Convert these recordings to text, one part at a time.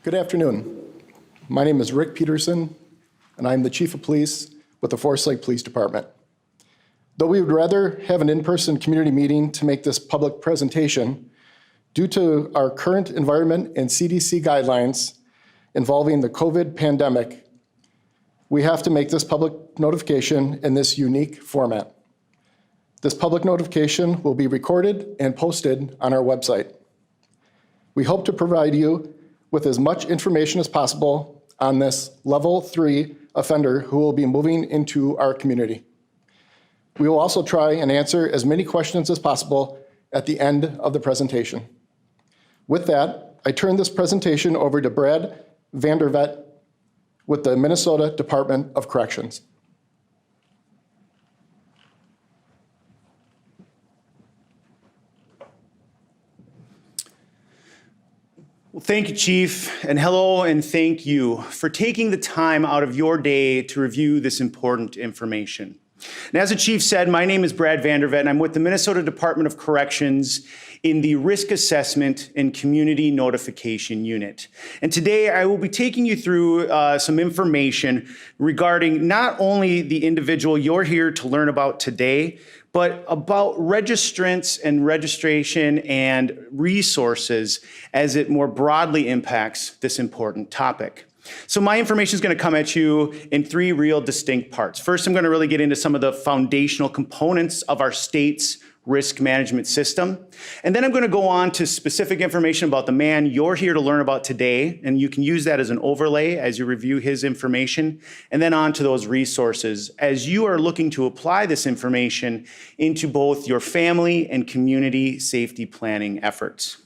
Good afternoon. My name is Rick Peterson, and I'm the Chief of Police with the Forest Lake Police Department. Though we would rather have an in-person community meeting to make this public presentation, due to our current environment and CDC guidelines involving the COVID pandemic, we have to make this public notification in this unique format. This public notification will be recorded and posted on our website. We hope to provide you with as much information as possible on this level 3 offender who will be moving into our community. We will also try and answer as many questions as possible at the end of the presentation. With that, I turn this presentation over to Brad Vandervet with the Minnesota Department of Corrections. Well, thank you, Chief, and hello and thank you for taking the time out of your day to review this important information. And as the Chief said, my name is Brad Vandervet, and I'm with the Minnesota Department of Corrections in the Risk Assessment and Community Notification Unit. And today I will be taking you through some information regarding not only the individual you're here to learn about today, but about registrants and registration and resources as it more broadly impacts this important topic. So my information is going to come at you in 3 real distinct parts. First, I'm going to really get into some of the foundational components of our state's risk management system. And then I'm going to go on to specific information about the man you're here to learn about today, and you can use that as an overlay as you review his information, and then on to those resources as you are looking to apply this information into both your family and community safety planning efforts.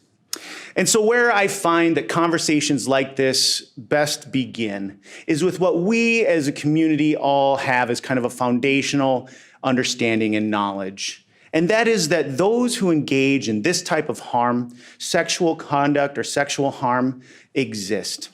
And so where I find that conversations like this best begin is with what we as a community all have as kind of a foundational understanding and knowledge. And that is that those who engage in this type of harm, sexual conduct or sexual harm, exist.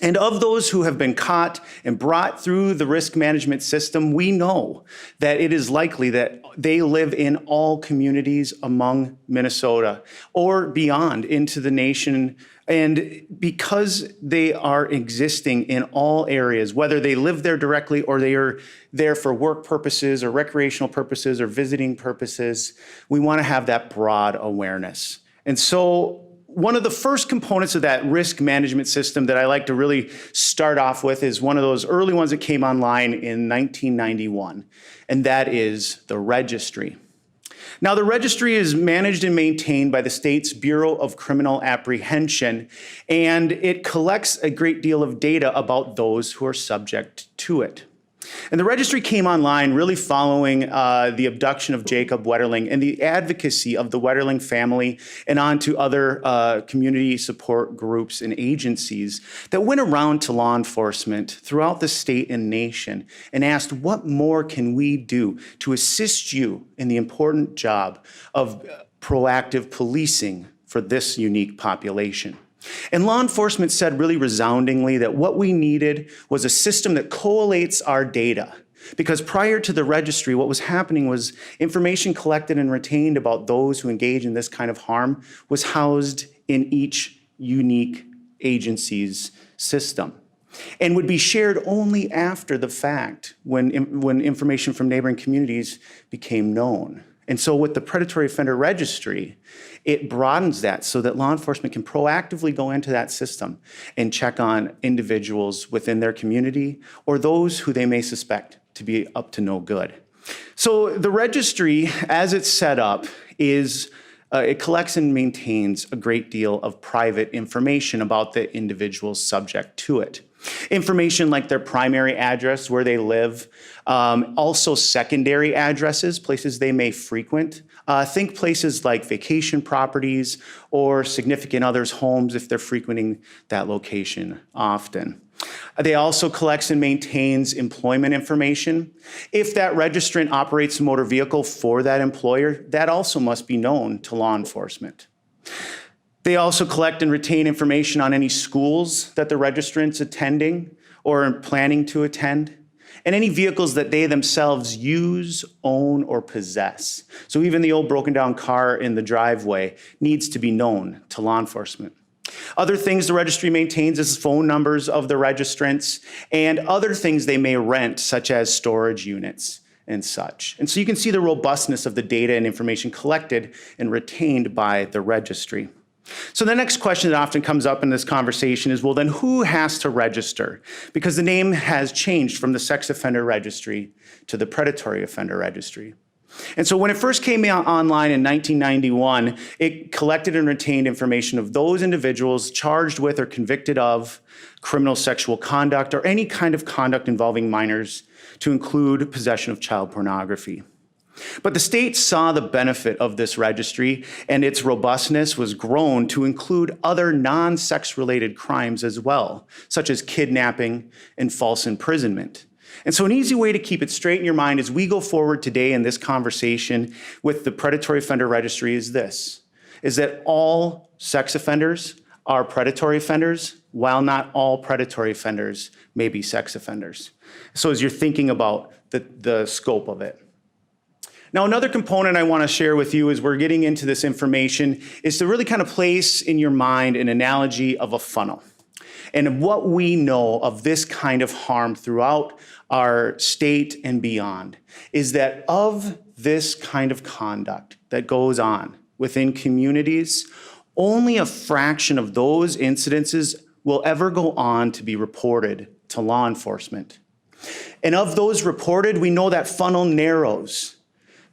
And of those who have been caught and brought through the risk management system, we know that it is likely that they live in all communities among Minnesota or beyond into the nation. And because they are existing in all areas, whether they live there directly or they are there for work purposes or recreational purposes or visiting purposes, we want to have that broad awareness. And so one of the first components of that risk management system that I like to really start off with is one of those early ones that came online in 1991, and that is the registry. Now, the registry is managed and maintained by the state's Bureau of Criminal Apprehension, and it collects a great deal of data about those who are subject to it. And the registry came online really following the abduction of Jacob Wetterling and the advocacy of the Wetterling family and on to other community support groups and agencies that went around to law enforcement throughout the state and nation and asked, what more can we do to assist you in the important job of proactive policing for this unique population? And law enforcement said really resoundingly that what we needed was a system that collates our data. Because prior to the registry, what was happening was information collected and retained about those who engage in this kind of harm was housed in each unique agency's system and would be shared only after the fact when information from neighboring communities became known. And so with the Predatory Offender Registry, it broadens that so that law enforcement can proactively go into that system and check on individuals within their community or those who they may suspect to be up to no good. So the registry, as it's set up, is it collects and maintains a great deal of private information about the individuals subject to it. Information like their primary address, where they live, also secondary addresses, places they may frequent. Think places like vacation properties or significant others' homes if they're frequenting that location often. They also collects and maintains employment information. If that registrant operates a motor vehicle for that employer, that also must be known to law enforcement. They also collect and retain information on any schools that the registrant's attending or planning to attend, and any vehicles that they themselves use, own, or possess. So even the old broken down car in the driveway needs to be known to law enforcement. Other things the registry maintains is phone numbers of the registrants and other things they may rent, such as storage units and such. And so you can see the robustness of the data and information collected and retained by the registry. So the next question that often comes up in this conversation is, well, then who has to register? Because the name has changed from the sex offender registry to the predatory offender registry. And so when it first came online in 1991, it collected and retained information of those individuals charged with or convicted of criminal sexual conduct or any kind of conduct involving minors, to include possession of child pornography. But the state saw the benefit of this registry, and its robustness was grown to include other non-sex related crimes as well, such as kidnapping and false imprisonment. And so an easy way to keep it straight in your mind as we go forward today in this conversation with the predatory offender registry is this, is that all sex offenders are predatory offenders, while not all predatory offenders may be sex offenders. So as you're thinking about the scope of it. Now, another component I want to share with you as we're getting into this information is to really kind of place in your mind an analogy of a funnel. And what we know of this kind of harm throughout our state and beyond is that of this kind of conduct that goes on within communities, only a fraction of those incidences will ever go on to be reported to law enforcement. And of those reported, we know that funnel narrows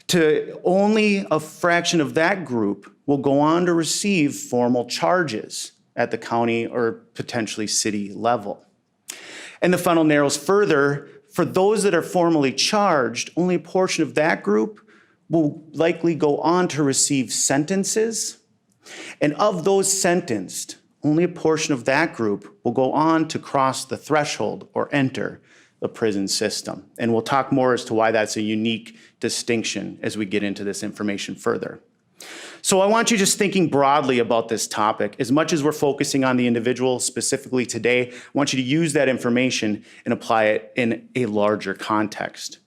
to only a fraction of that group will go on to receive formal charges at the county or potentially city level. And the funnel narrows further. For those that are formally charged, only a portion of that group will likely go on to receive sentences. And of those sentenced, only a portion of that group will go on to cross the threshold or enter the prison system. And we'll talk more as to why that's a unique distinction as we get into this information further. So I want you just thinking broadly about this topic. As much as we're focusing on the individual specifically today, I want you to use that information and apply it in a larger context.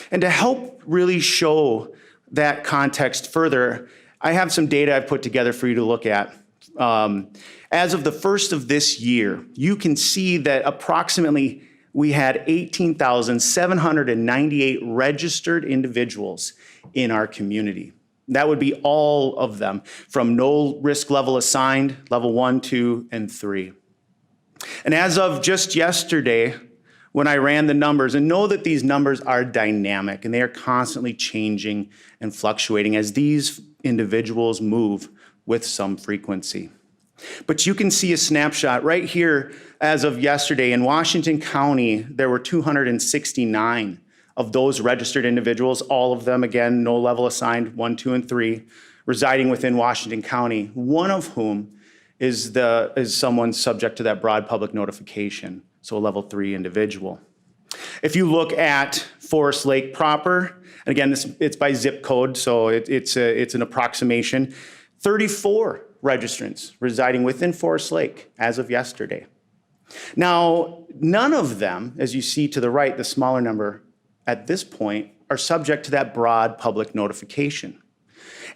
And to help really show that context further, I have some data I've put together for you to look at. As of the first of this year, you can see that approximately we had 18,798 registered individuals in our community. That would be all of them from no risk level assigned, level 1, 2, and 3. And as of just yesterday, when I ran the numbers, and know that these numbers are dynamic and they are constantly changing and fluctuating as these individuals move with some frequency. But you can see a snapshot right here as of yesterday. In Washington County, there were 269 of those registered individuals, all of them, again, no level assigned, 1, 2, and 3, residing within Washington County, one of whom is someone subject to that broad public notification, so a level 3 individual. If you look at Forest Lake proper, and again, it's by zip code, so it's an approximation, 34 registrants residing within Forest Lake as of yesterday. Now, none of them, as you see to the right, the smaller number at this point, are subject to that broad public notification.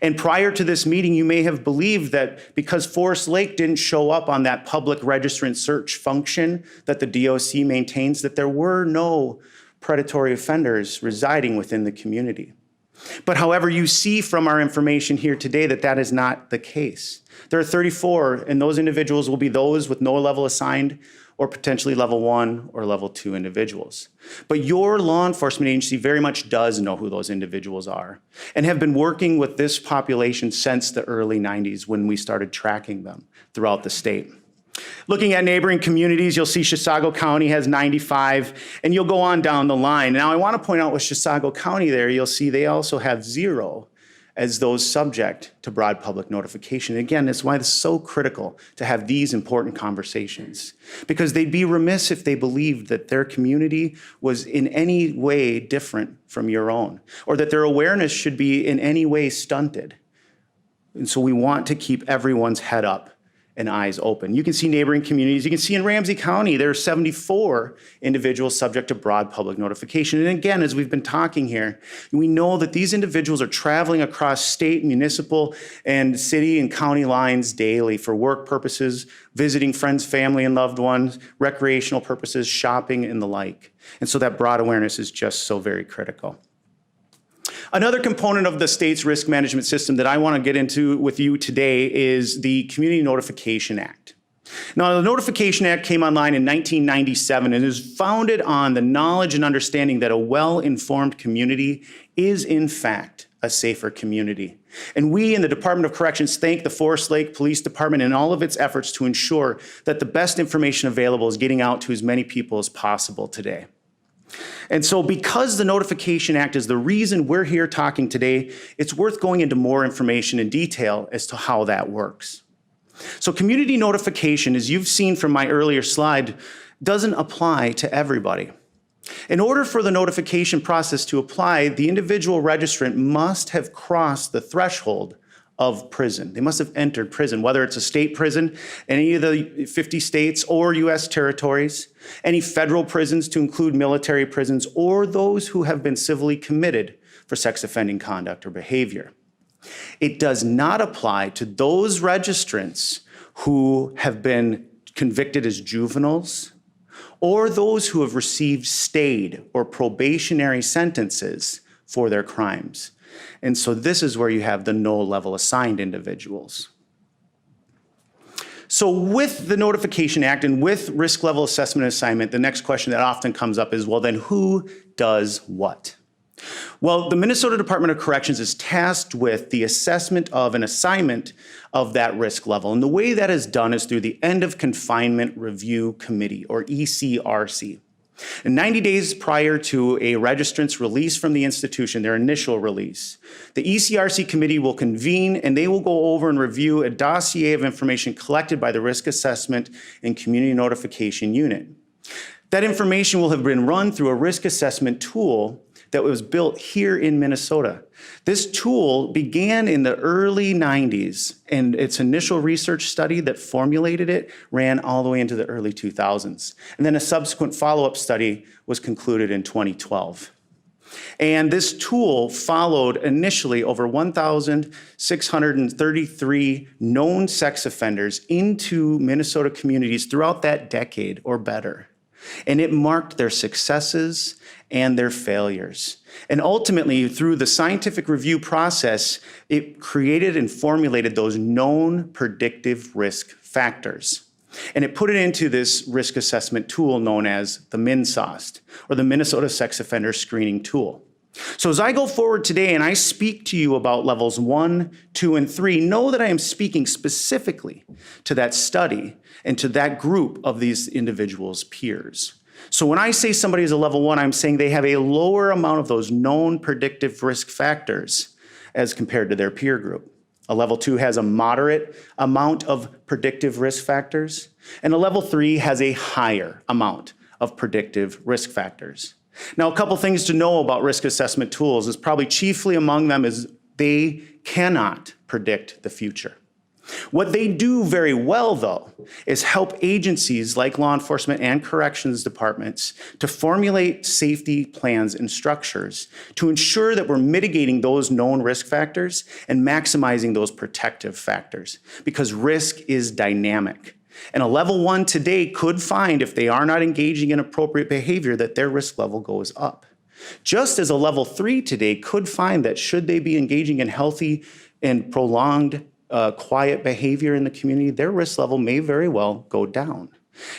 And prior to this meeting, you may have believed that because Forest Lake didn't show up on that public registrant search function that the DOC maintains, that there were no predatory offenders residing within the community. But however, you see from our information here today that that is not the case. There are 34, and those individuals will be those with no level assigned or potentially level 1 or level 2 individuals. But your law enforcement agency very much does know who those individuals are and have been working with this population since the early 90s when we started tracking them throughout the state. Looking at neighboring communities, you'll see Chisago County has 95, and you'll go on down the line. Now, I want to point out with Chisago County there, you'll see they also have 0 as those subject to broad public notification. Again, that's why it's so critical to have these important conversations, because they'd be remiss if they believed that their community was in any way different from your own, or that their awareness should be in any way stunted. And so we want to keep everyone's head up and eyes open. You can see neighboring communities. You can see in Ramsey County, there are 74 individuals subject to broad public notification. And again, as we've been talking here, we know that these individuals are traveling across state, municipal, and city and county lines daily for work purposes, visiting friends, family, and loved ones, recreational purposes, shopping, and the like. And so that broad awareness is just so very critical. Another component of the state's risk management system that I want to get into with you today is the Community Notification Act. Now, the Notification Act came online in 1997 and is founded on the knowledge and understanding that a well-informed community is, in fact, a safer community. And we in the Department of Corrections thank the Forest Lake Police Department and all of its efforts to ensure that the best information available is getting out to as many people as possible today. And so because the Notification Act is the reason we're here talking today, it's worth going into more information in detail as to how that works. So community notification, as you've seen from my earlier slide, doesn't apply to everybody. In order for the notification process to apply, the individual registrant must have crossed the threshold of prison. They must have entered prison, whether it's a state prison, any of the 50 states or US territories, any federal prisons to include military prisons, or those who have been civilly committed for sex offending conduct or behavior. It does not apply to those registrants who have been convicted as juveniles or those who have received stayed or probationary sentences for their crimes. And so this is where you have the no level assigned individuals. So with the Notification Act and with risk level assessment and assignment, the next question that often comes up is, well, then who does what? Well, the Minnesota Department of Corrections is tasked with the assessment of an assignment of that risk level. And the way that is done is through the End of Confinement Review Committee, or ECRC. And 90 days prior to a registrant's release from the institution, their initial release, the ECRC committee will convene and they will go over and review a dossier of information collected by the Risk Assessment and Community Notification Unit. That information will have been run through a risk assessment tool that was built here in Minnesota. This tool began in the early 90s, and its initial research study that formulated it ran all the way into the early 2000s. And then a subsequent follow-up study was concluded in 2012. And this tool followed initially over 1,633 known sex offenders into Minnesota communities throughout that decade or better. And it marked their successes and their failures. And ultimately, through the scientific review process, it created and formulated those known predictive risk factors. And it put it into this risk assessment tool known as the MinSOST, or the Minnesota Sex Offender Screening Tool. So as I go forward today and I speak to you about levels 1, 2, and 3, know that I am speaking specifically to that study and to that group of these individuals' peers. So when I say somebody is a level 1, I'm saying they have a lower amount of those known predictive risk factors as compared to their peer group. A level 2 has a moderate amount of predictive risk factors, and a level 3 has a higher amount of predictive risk factors. Now, a couple things to know about risk assessment tools is probably chiefly among them is they cannot predict the future. What they do very well, though, is help agencies like law enforcement and corrections departments to formulate safety plans and structures to ensure that we're mitigating those known risk factors and maximizing those protective factors, because risk is dynamic. And a level 1 today could find, if they are not engaging in appropriate behavior, that their risk level goes up. Just as a level 3 today could find that should they be engaging in healthy and prolonged quiet behavior in the community, their risk level may very well go down.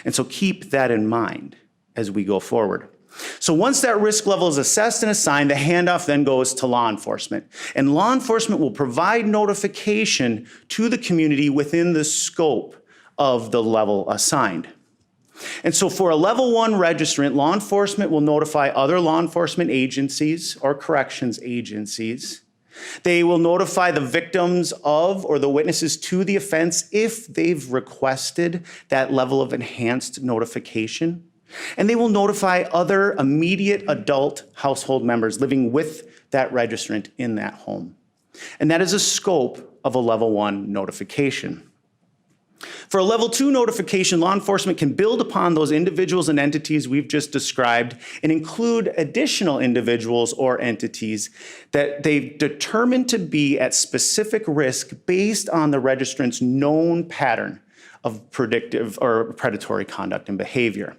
And so keep that in mind as we go forward. So once that risk level is assessed and assigned, the handoff then goes to law enforcement. And law enforcement will provide notification to the community within the scope of the level assigned. And so for a level 1 registrant, law enforcement will notify other law enforcement agencies or corrections agencies. They will notify the victims of or the witnesses to the offense if they've requested that level of enhanced notification. And they will notify other immediate adult household members living with that registrant in that home. And that is a scope of a level 1 notification. For a level 2 notification, law enforcement can build upon those individuals and entities we've just described and include additional individuals or entities that they've determined to be at specific risk based on the registrant's known pattern of predictive or predatory conduct and behavior.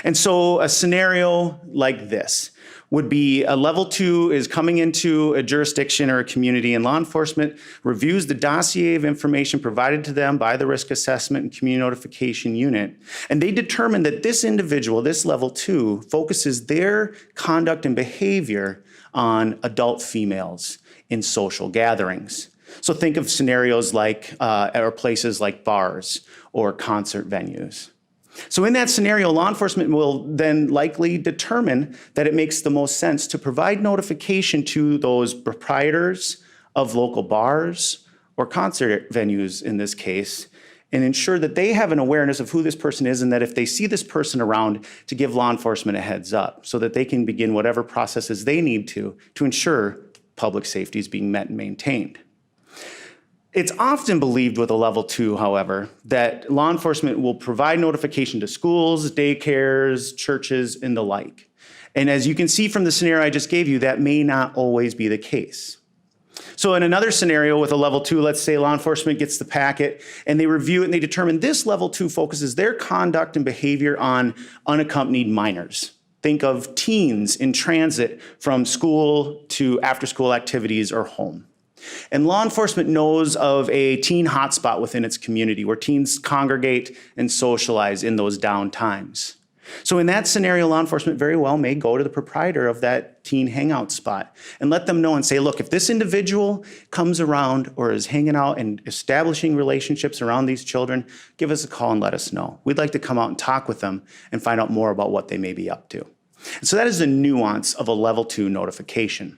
And so a scenario like this would be a level 2 is coming into a jurisdiction or a community, and law enforcement reviews the dossier of information provided to them by the risk assessment and community notification unit. And they determine that this individual, this level 2, focuses their conduct and behavior on adult females in social gatherings. So think of scenarios like, or places like bars or concert venues. So in that scenario, law enforcement will then likely determine that it makes the most sense to provide notification to those proprietors of local bars or concert venues in this case, and ensure that they have an awareness of who this person is, and that if they see this person around, to give law enforcement a heads up so that they can begin whatever processes they need to ensure public safety is being met and maintained. It's often believed with a level 2, however, that law enforcement will provide notification to schools, daycares, churches, and the like. And as you can see from the scenario I just gave you, that may not always be the case. So in another scenario with a level 2, let's say law enforcement gets the packet and they review it and they determine this level 2 focuses their conduct and behavior on unaccompanied minors. Think of teens in transit from school to after-school activities or home. And law enforcement knows of a teen hotspot within its community where teens congregate and socialize in those down times. So in that scenario, law enforcement very well may go to the proprietor of that teen hangout spot and let them know and say, look, if this individual comes around or is hanging out and establishing relationships around these children, give us a call and let us know. We'd like to come out and talk with them and find out more about what they may be up to. And so that is the nuance of a level 2 notification.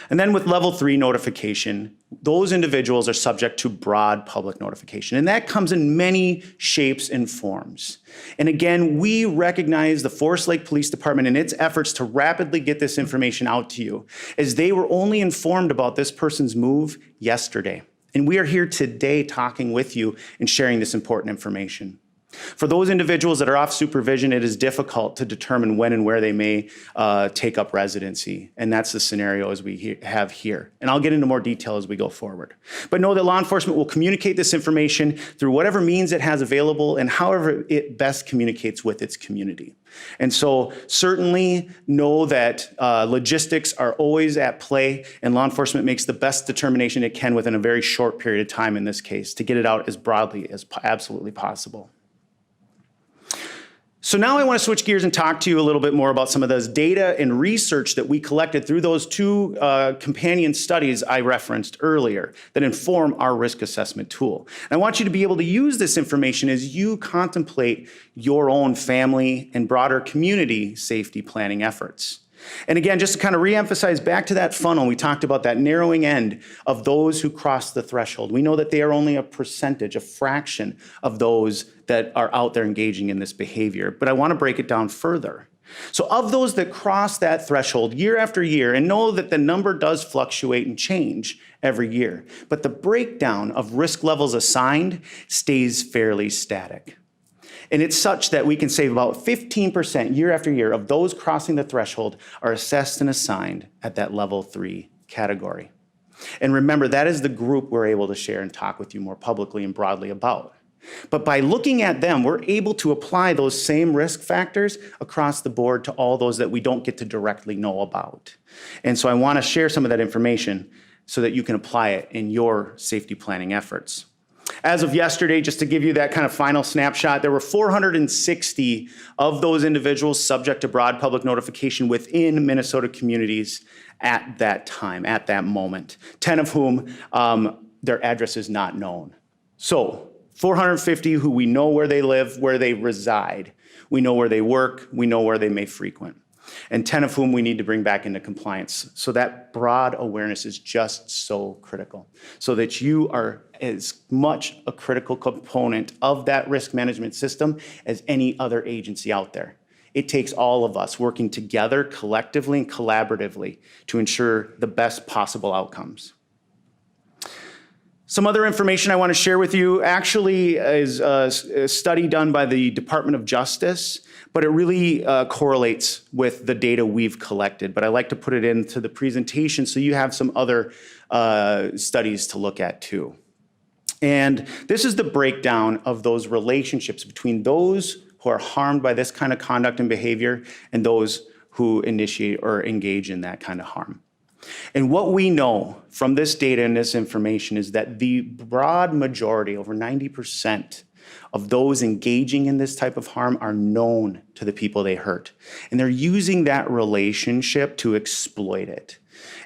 And then with level 3 notification, those individuals are subject to broad public notification. And that comes in many shapes and forms. And again, we recognize the Forest Lake Police Department in its efforts to rapidly get this information out to you, as they were only informed about this person's move yesterday. And we are here today talking with you and sharing this important information. For those individuals that are off supervision, it is difficult to determine when and where they may take up residency. And that's the scenario as we have here. And I'll get into more detail as we go forward. But know that law enforcement will communicate this information through whatever means it has available and however it best communicates with its community. And so certainly know that logistics are always at play, and law enforcement makes the best determination it can within a very short period of time in this case to get it out as broadly as absolutely possible. So now I want to switch gears and talk to you a little bit more about some of those data and research that we collected through those 2 companion studies I referenced earlier that inform our risk assessment tool. And I want you to be able to use this information as you contemplate your own family and broader community safety planning efforts. And again, just to kind of reemphasize back to that funnel, we talked about that narrowing end of those who cross the threshold. We know that they are only a percentage, a fraction of those that are out there engaging in this behavior. But I want to break it down further. So of those that cross that threshold year after year, and know that the number does fluctuate and change every year, but the breakdown of risk levels assigned stays fairly static. And it's such that we can say about 15% year after year of those crossing the threshold are assessed and assigned at that level 3 category. And remember, that is the group we're able to share and talk with you more publicly and broadly about. But by looking at them, we're able to apply those same risk factors across the board to all those that we don't get to directly know about. And so I want to share some of that information so that you can apply it in your safety planning efforts. As of yesterday, just to give you that kind of final snapshot, there were 460 of those individuals subject to broad public notification within Minnesota communities at that time, at that moment, 10 of whom their address is not known. So 450 who we know where they live, where they reside. We know where they work. We know where they may frequent. And 10 of whom we need to bring back into compliance. So that broad awareness is just so critical, so that you are as much a critical component of that risk management system as any other agency out there. It takes all of us working together collectively and collaboratively to ensure the best possible outcomes. Some other information I want to share with you actually is a study done by the Department of Justice, but it really correlates with the data we've collected. But I like to put it into the presentation so you have some other studies to look at too. And this is the breakdown of those relationships between those who are harmed by this kind of conduct and behavior and those who initiate or engage in that kind of harm. And what we know from this data and this information is that the broad majority, over 90%, of those engaging in this type of harm are known to the people they hurt. And they're using that relationship to exploit it.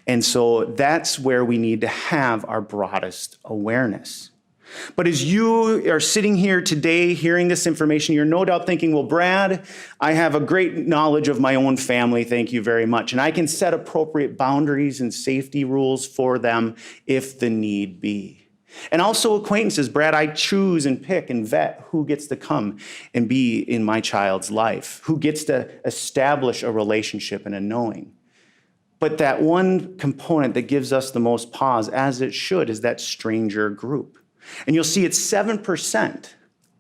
And so that's where we need to have our broadest awareness. But as you are sitting here today hearing this information, you're no doubt thinking, well, Brad, I have a great knowledge of my own family, thank you very much. And I can set appropriate boundaries and safety rules for them if the need be. And also acquaintances, Brad, I choose and pick and vet who gets to come and be in my child's life, who gets to establish a relationship and a knowing. But that one component that gives us the most pause, as it should, is that stranger group. And you'll see it's 7%,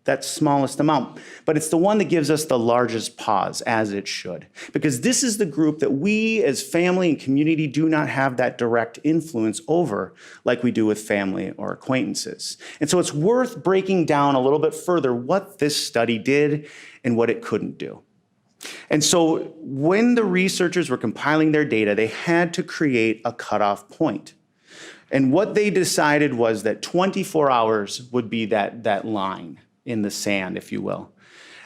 that smallest amount, but it's the one that gives us the largest pause, as it should. Because this is the group that we as family and community do not have that direct influence over like we do with family or acquaintances. And so it's worth breaking down a little bit further what this study did and what it couldn't do. And so when the researchers were compiling their data, they had to create a cutoff point. And what they decided was that 24 hours would be that line in the sand, if you will.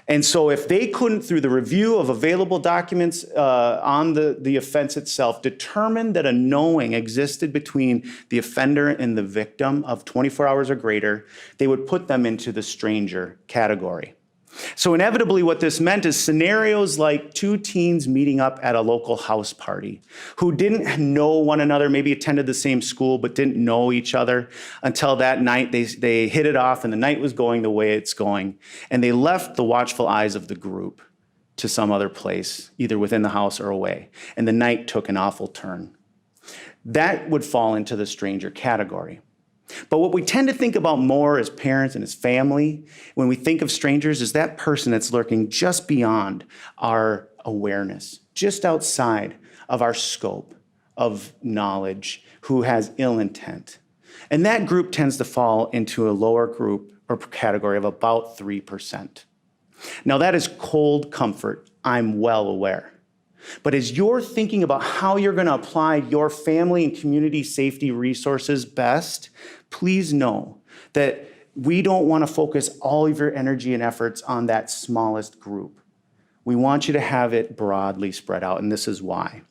And so if they couldn't, through the review of available documents on the offense itself, determine that a knowing existed between the offender and the victim of 24 hours or greater, they would put them into the stranger category. So inevitably what this meant is scenarios like two teens meeting up at a local house party who didn't know one another, maybe attended the same school but didn't know each other until that night they hit it off and the night was going the way it's going. And they left the watchful eyes of the group to some other place, either within the house or away. And the night took an awful turn. That would fall into the stranger category. But what we tend to think about more as parents and as family, when we think of strangers, is that person that's lurking just beyond our awareness, just outside of our scope of knowledge, who has ill intent. And that group tends to fall into a lower group or category of about 3%. Now that is cold comfort, I'm well aware. But as you're thinking about how you're going to apply your family and community safety resources best, please know that we don't want to focus all of your energy and efforts on that smallest group. We want you to have it broadly spread out, and this is why.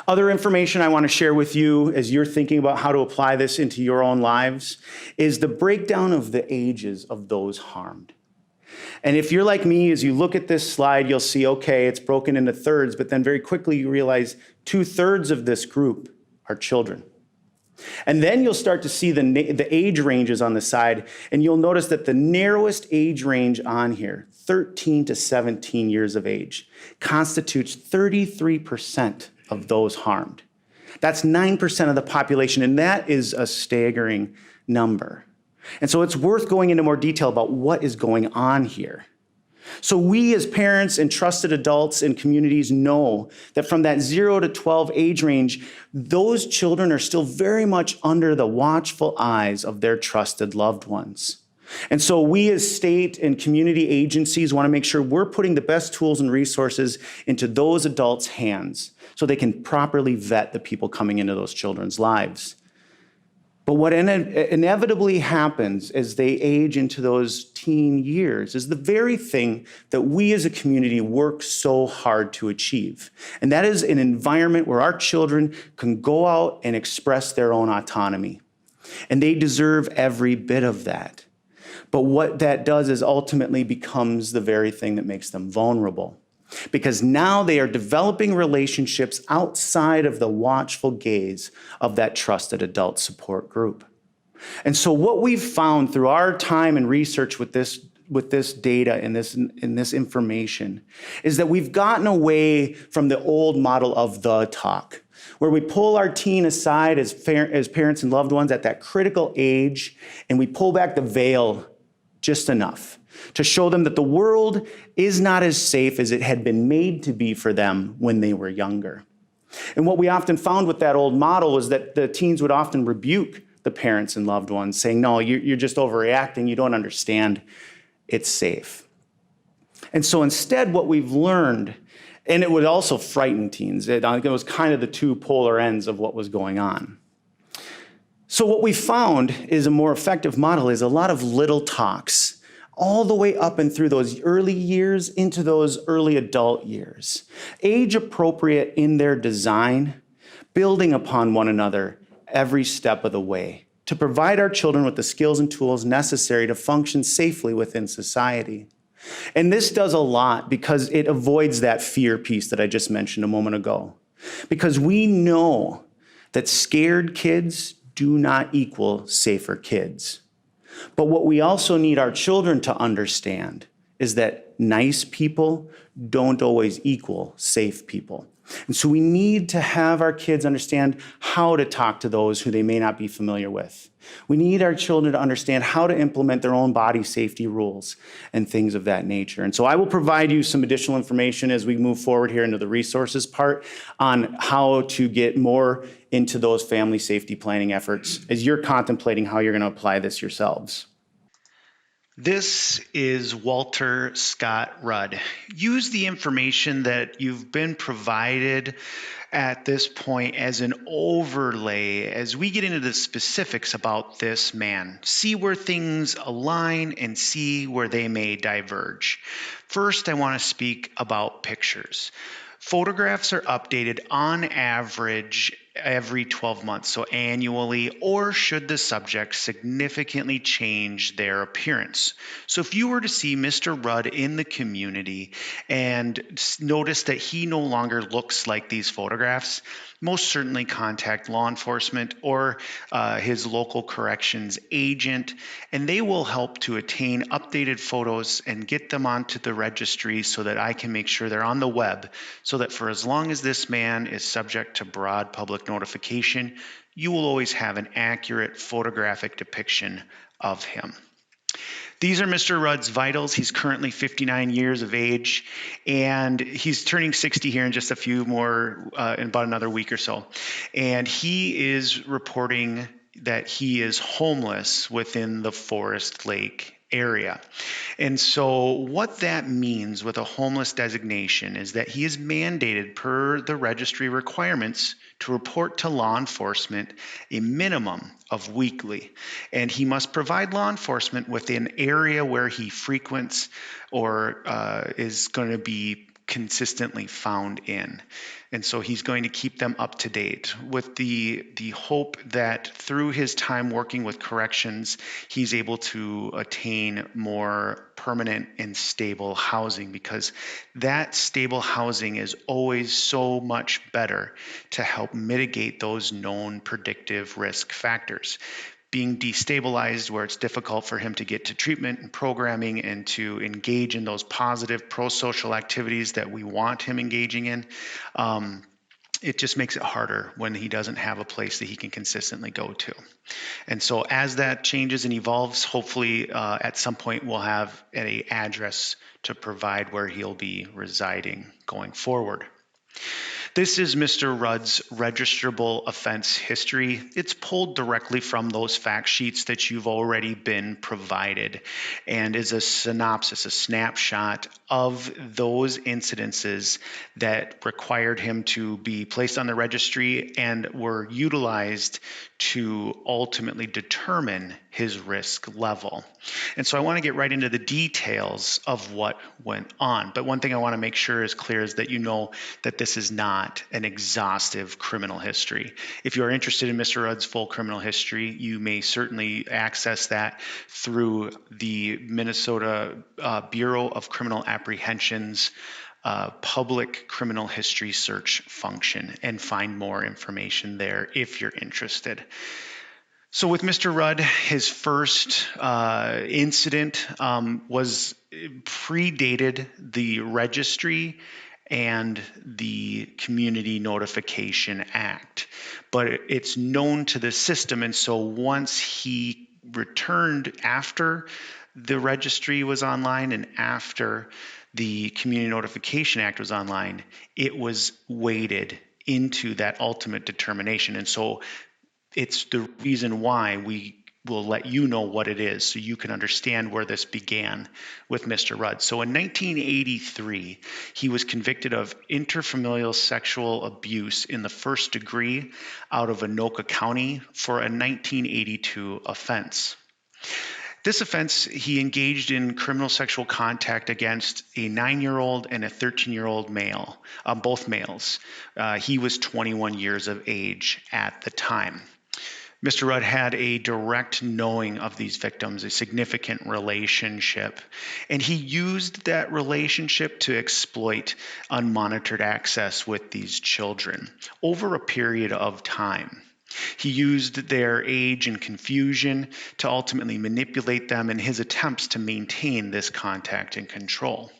Other information I want to share with you as you're thinking about how to apply this into your own lives is the breakdown of the ages of those harmed. And if you're like me, as you look at this slide, you'll see, okay, it's broken into thirds, but then very quickly you realize 2/3 of this group are children. And then you'll start to see the age ranges on the side, and you'll notice that the narrowest age range on here, 13 to 17 years of age, constitutes 33% of those harmed. That's 9% of the population, and that is a staggering number. And so it's worth going into more detail about what is going on here. So we as parents and trusted adults in communities know that from that 0 to 12 age range, those children are still very much under the watchful eyes of their trusted loved ones. And so we as state and community agencies want to make sure we're putting the best tools and resources into those adults' hands so they can properly vet the people coming into those children's lives. But what inevitably happens as they age into those teen years is the very thing that we as a community work so hard to achieve. And that is an environment where our children can go out and express their own autonomy. And they deserve every bit of that. But what that does is ultimately becomes the very thing that makes them vulnerable. Because now they are developing relationships outside of the watchful gaze of that trusted adult support group. And so what we've found through our time and research with this data and this information is that we've gotten away from the old model of the talk. where we pull our teen aside as parents and loved ones at that critical age, and we pull back the veil just enough to show them that the world is not as safe as it had been made to be for them when they were younger. And what we often found with that old model was that the teens would often rebuke the parents and loved ones, saying, no, you're just overreacting, you don't understand, it's safe. And so instead, what we've learned, and it would also frighten teens, it was kind of the two polar ends of what was going on. So what we found is a more effective model is a lot of little talks, all the way up and through those early years into those early adult years. Age appropriate in their design, building upon one another every step of the way to provide our children with the skills and tools necessary to function safely within society. And this does a lot because it avoids that fear piece that I just mentioned a moment ago. Because we know that scared kids do not equal safer kids. But what we also need our children to understand is that nice people don't always equal safe people. And so we need to have our kids understand how to talk to those who they may not be familiar with. We need our children to understand how to implement their own body safety rules and things of that nature. And so I will provide you some additional information as we move forward here into the resources part on how to get more into those family safety planning efforts as you're contemplating how you're going to apply this yourselves. This is Walter Scott Rudd. Use the information that you've been provided at this point as an overlay as we get into the specifics about this man. See where things align and see where they may diverge. First, I want to speak about pictures. Photographs are updated on average every 12 months, so annually, or should the subject significantly change their appearance. So if you were to see Mr. Rudd in the community and notice that he no longer looks like these photographs, most certainly contact law enforcement or his local corrections agent, and they will help to attain updated photos and get them onto the registry so that I can make sure they're on the web, so that for as long as this man is subject to broad public notification, you will always have an accurate photographic depiction of him. These are Mr. Rudd's vitals. He's currently 59 years of age, and he's turning 60 here in just a few more, in about another week or so. And he is reporting that he is homeless within the Forest Lake area. And so what that means with a homeless designation is that he is mandated per the registry requirements to report to law enforcement a minimum of weekly. And he must provide law enforcement with an area where he frequents or is going to be consistently found in. And so he's going to keep them up to date with the hope that through his time working with corrections, he's able to attain more permanent and stable housing, because that stable housing is always so much better to help mitigate those known predictive risk factors. Being destabilized where it's difficult for him to get to treatment and programming and to engage in those positive pro-social activities that we want him engaging in, it just makes it harder when he doesn't have a place that he can consistently go to. And so as that changes and evolves, hopefully at some point we'll have an address to provide where he'll be residing going forward. This is Mr. Rudd's registrable offense history. It's pulled directly from those fact sheets that you've already been provided, and is a synopsis, a snapshot of those incidences that required him to be placed on the registry and were utilized to ultimately determine his risk level. And so I want to get right into the details of what went on. But one thing I want to make sure is clear is that you know that this is not an exhaustive criminal history. If you're interested in Mr. Rudd's full criminal history, you may certainly access that through the Minnesota Bureau of Criminal Apprehension's public criminal history search function and find more information there if you're interested. So with Mr. Rudd, his first incident was predated the registry and the Community Notification Act. But it's known to the system, and so once he returned after the registry was online and after the Community Notification Act was online, it was weighted into that ultimate determination. And so it's the reason why we will let you know what it is so you can understand where this began with Mr. Rudds. So in 1983, he was convicted of interfamilial sexual abuse in the first degree out of Anoka County for a 1982 offense. This offense, he engaged in criminal sexual contact against a 9-year-old and a 13-year-old male, both males. He was 21 years of age at the time. Mr. Rudd had a direct knowing of these victims, a significant relationship, and he used that relationship to exploit unmonitored access with these children over a period of time. He used their age and confusion to ultimately manipulate them in his attempts to maintain this contact and control.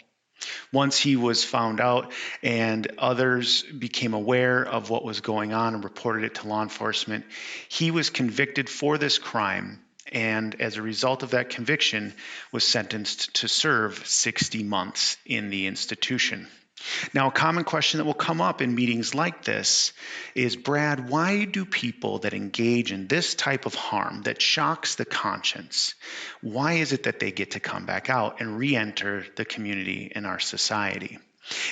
Once he was found out and others became aware of what was going on and reported it to law enforcement, he was convicted for this crime, and as a result of that conviction was sentenced to serve 60 months in the institution. Now, a common question that will come up in meetings like this is, Brad, why do people that engage in this type of harm that shocks the conscience, why is it that they get to come back out and re-enter the community in our society?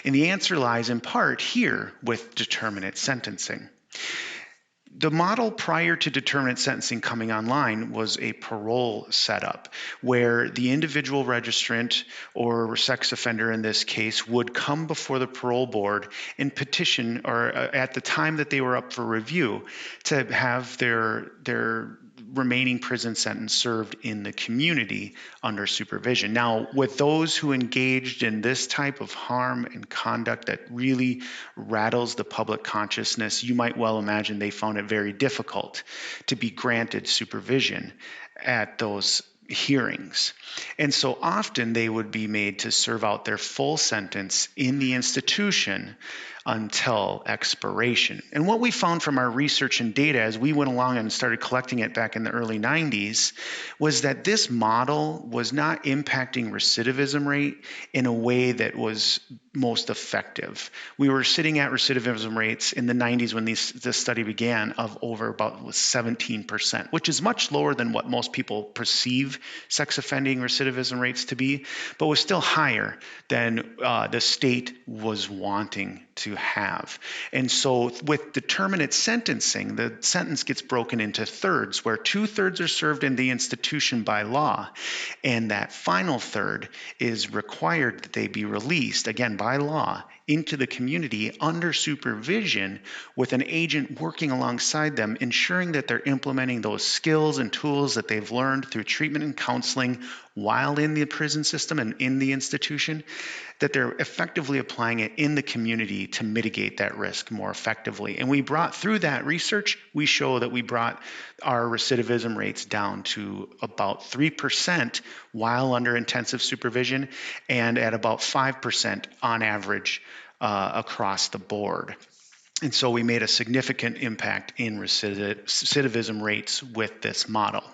And the answer lies in part here with determinate sentencing. The model prior to determinate sentencing coming online was a parole setup where the individual registrant or sex offender in this case would come before the parole board and petition, or at the time that they were up for review, to have their remaining prison sentence served in the community under supervision. Now, with those who engaged in this type of harm and conduct that really rattles the public consciousness, you might well imagine they found it very difficult to be granted supervision at those hearings. And so often they would be made to serve out their full sentence in the institution until expiration. And what we found from our research and data as we went along and started collecting it back in the early 90s was that this model was not impacting recidivism rate in a way that was most effective. We were sitting at recidivism rates in the 90s when this study began of over about 17%, which is much lower than what most people perceive sex offending recidivism rates to be, but was still higher than the state was wanting to have. And so with determinate sentencing, the sentence gets broken into thirds, where 2/3 are served in the institution by law, and that final third is required that they be released, again by law, into the community under supervision with an agent working alongside them, ensuring that they're implementing those skills and tools that they've learned through treatment and counseling while in the prison system and in the institution, that they're effectively applying it in the community to mitigate that risk more effectively. And we brought through that research, we show that we brought our recidivism rates down to about 3% while under intensive supervision and at about 5% on average across the board. And so we made a significant impact in recidivism rates with this model.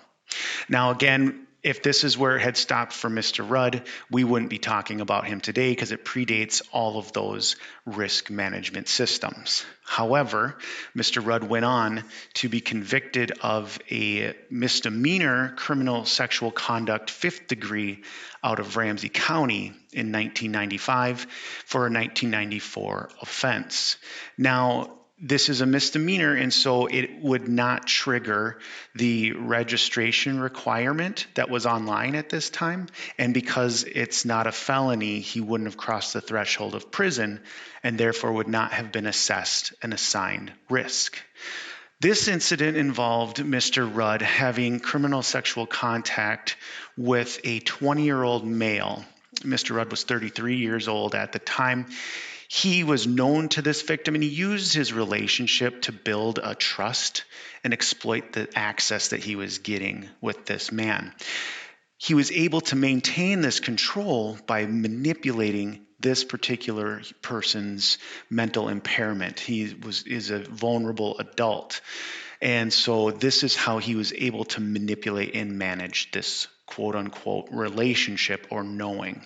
Now, again, if this is where it had stopped for Mr. Rudd, we wouldn't be talking about him today because it predates all of those risk management systems. However, Mr. Rudd went on to be convicted of a misdemeanor criminal sexual conduct 5th degree out of Ramsey County in 1995 for a 1994 offense. Now, this is a misdemeanor, and so it would not trigger the registration requirement that was online at this time. And because it's not a felony, he wouldn't have crossed the threshold of prison and therefore would not have been assessed an assigned risk. This incident involved Mr. Rudd having criminal sexual contact with a 20-year-old male. Mr. Rudd was 33 years old at the time. He was known to this victim, and he used his relationship to build a trust and exploit the access that he was getting with this man. He was able to maintain this control by manipulating this particular person's mental impairment. He is a vulnerable adult. And so this is how he was able to manipulate and manage this quote unquote relationship or knowing.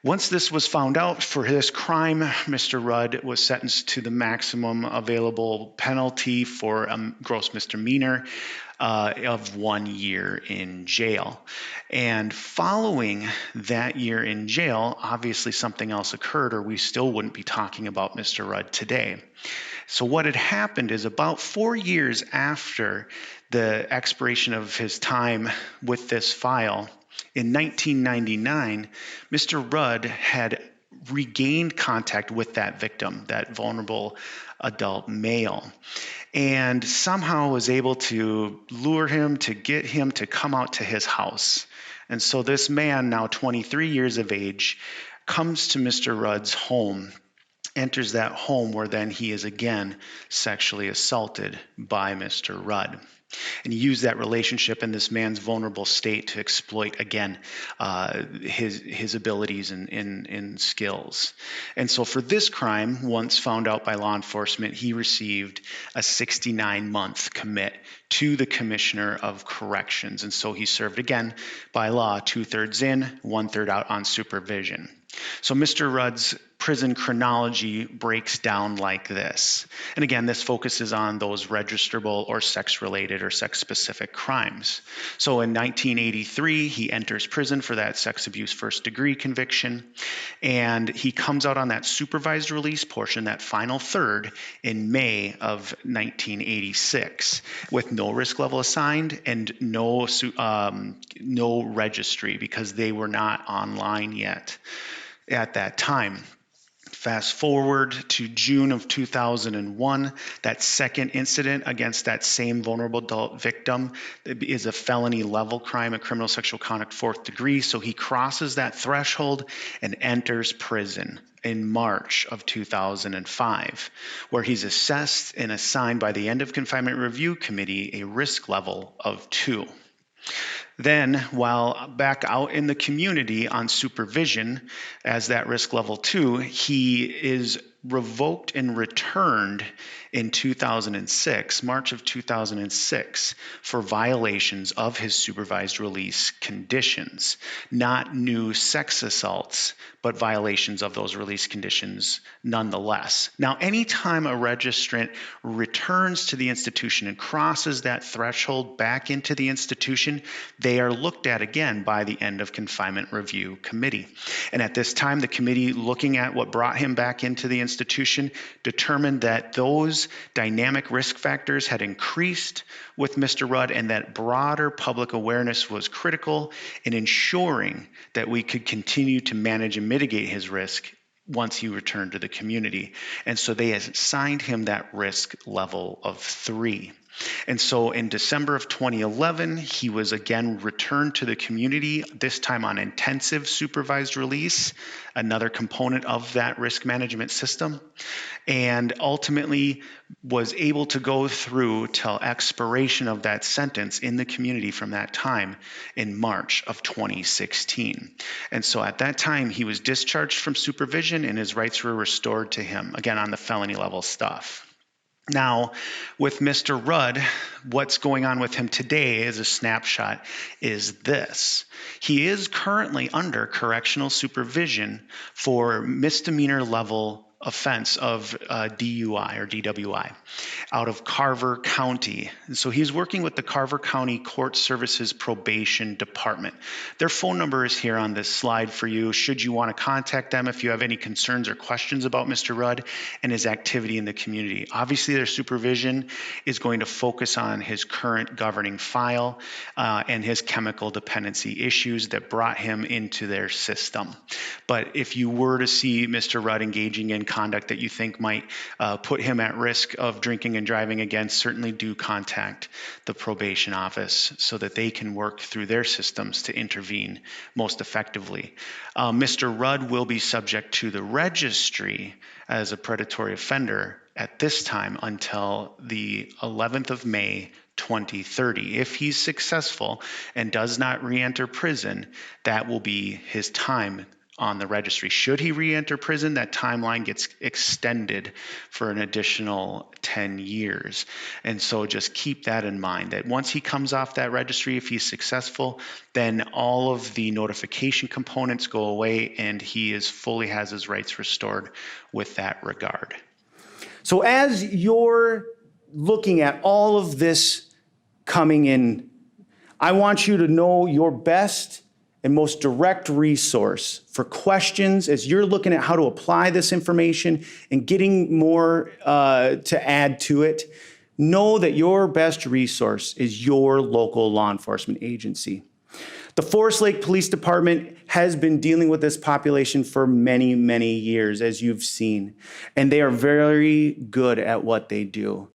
Once this was found out for this crime, Mr. Rudd was sentenced to the maximum available penalty for a gross misdemeanor of 1 year in jail. And following that year in jail, obviously something else occurred, or we still wouldn't be talking about Mr. Rudd today. So what had happened is about 4 years after the expiration of his time with this file, in 1999, Mr. Rudd had regained contact with that victim, that vulnerable adult male, and somehow was able to lure him, to get him to come out to his house. And so this man, now 23 years of age, comes to Mr. Rudd's home, enters that home where then he is again sexually assaulted by Mr. Rudd. And he used that relationship and this man's vulnerable state to exploit, again, his abilities and skills. And so for this crime, once found out by law enforcement, he received a 69-month commit to the Commissioner of Corrections. And so he served, again, by law, 2/3 in, 1/3 out on supervision. So Mr. Rudd's prison chronology breaks down like this. And again, this focuses on those registrable or sex-related or sex-specific crimes. So in 1983, he enters prison for that sex abuse first-degree conviction, and he comes out on that supervised release portion, that final third, in May of 1986, with no risk level assigned and no registry because they were not online yet at that time. Fast forward to June of 2001, that second incident against that same vulnerable adult victim is a felony level crime, a criminal sexual conduct 4th degree. So he crosses that threshold and enters prison in March of 2005, where he's assessed and assigned by the End of Confinement Review Committee a risk level of 2. Then, while back out in the community on supervision as that risk level 2, he is revoked and returned in 2006, March of 2006, for violations of his supervised release conditions. Not new sex assaults, but violations of those release conditions nonetheless. Now, anytime a registrant returns to the institution and crosses that threshold back into the institution, they are looked at again by the End of Confinement Review Committee. And at this time, the committee, looking at what brought him back into the institution, determined that those dynamic risk factors had increased with Mr. Rudd and that broader public awareness was critical in ensuring that we could continue to manage and mitigate his risk once he returned to the community. And so they assigned him that risk level of 3. And so in December of 2011, he was again returned to the community, this time on intensive supervised release, another component of that risk management system, and ultimately was able to go through till expiration of that sentence in the community from that time in March of 2016. And so at that time, he was discharged from supervision and his rights were restored to him, again on the felony level stuff. Now, with Mr. Rudd, what's going on with him today as a snapshot is this. He is currently under correctional supervision for misdemeanor level offense of DUI or DWI out of Carver County. And so he's working with the Carver County Court Services Probation Department. Their phone number is here on this slide for you should you want to contact them if you have any concerns or questions about Mr. Rudd and his activity in the community. Obviously, their supervision is going to focus on his current governing file and his chemical dependency issues that brought him into their system. But if you were to see Mr. Rudd engaging in conduct that you think might put him at risk of drinking and driving again, certainly do contact the probation office so that they can work through their systems to intervene most effectively. Mr. Rudd will be subject to the registry as a predatory offender at this time until the 11th of May 2030. If he's successful and does not re-enter prison, that will be his time on the registry. Should he re-enter prison, that timeline gets extended for an additional 10 years. And so just keep that in mind, that once he comes off that registry, if he's successful, then all of the notification components go away and he fully has his rights restored with that regard. So as you're looking at all of this coming in, I want you to know your best and most direct resource for questions as you're looking at how to apply this information and getting more to add to it. Know that your best resource is your local law enforcement agency. The Forest Lake Police Department has been dealing with this population for many, many years, as you've seen, and they are very good at what they do.